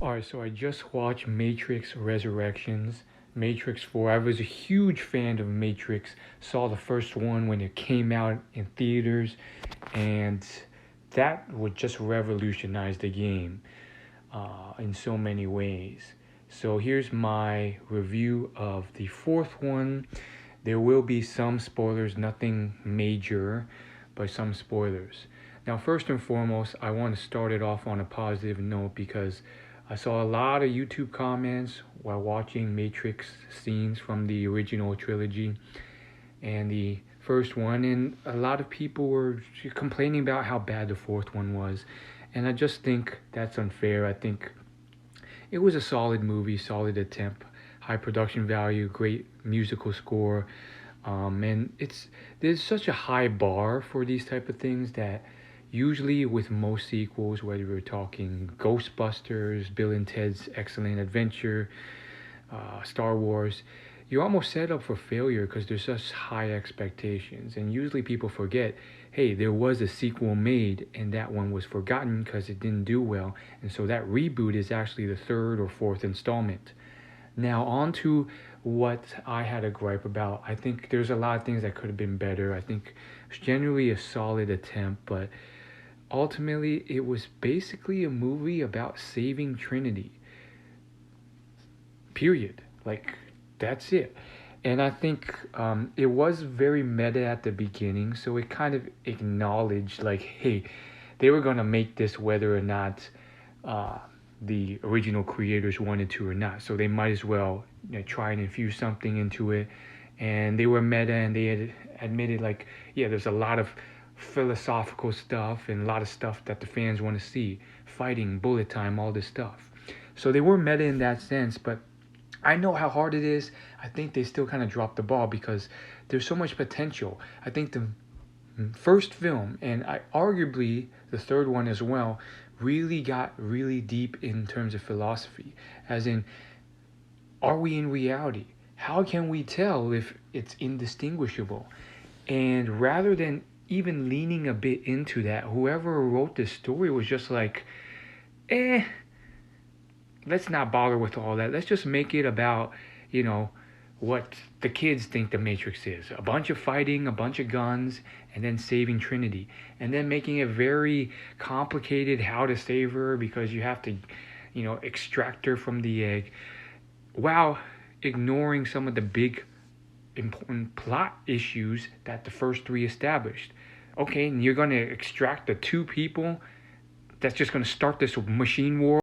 Alright, so I just watched Matrix Resurrections, Matrix 4. I was a huge fan of Matrix. Saw the first one when it came out in theaters, and that would just revolutionize the game in so many ways. So here's my review of the fourth one. There will be some spoilers, nothing major, but some spoilers. Now, first and foremost, I want to start it off on a positive note because I saw a lot of YouTube comments while watching Matrix scenes from the original trilogy and the first one, and a lot of people were complaining about how bad the fourth one was. And I just think that's unfair. I think it was a solid movie, solid attempt, high production value, great musical score, and there's such a high bar for these type of things that usually with most sequels, whether we're talking Ghostbusters, Bill and Ted's Excellent Adventure, Star Wars, you're almost set up for failure because there's such high expectations. And usually people forget, hey, there was a sequel made and that one was forgotten because it didn't do well. And so that reboot is actually the third or fourth installment. Now, on to what I had a gripe about. I think there's a lot of things that could have been better. I think it's generally a solid attempt, but ultimately it was basically a movie about saving Trinity. Period. Like, that's it. And I think it was very meta at the beginning, so it kind of acknowledged, like, hey, they were going to make this whether or not the original creators wanted to or not. So they might as well try and infuse something into it. And they were meta, and they had admitted, like, yeah, there's a lot of philosophical stuff and a lot of stuff that the fans want to see. Fighting, bullet time, all this stuff. So they were meta in that sense, but I know how hard it is. I think they still kind of dropped the ball because there's so much potential. I think the first film, and arguably the third one as well, really got really deep in terms of philosophy. As in, are we in reality? How can we tell if it's indistinguishable? And rather than even leaning a bit into that, whoever wrote this story was just like, let's not bother with all that. Let's just make it about, what the kids think the Matrix is. A bunch of fighting, a bunch of guns, and then saving Trinity. And then making it very complicated how to save her because you have to, extract her from the egg, while ignoring some of the big important plot issues that the first three established. Okay, and you're going to extract the two people that's just going to start this machine war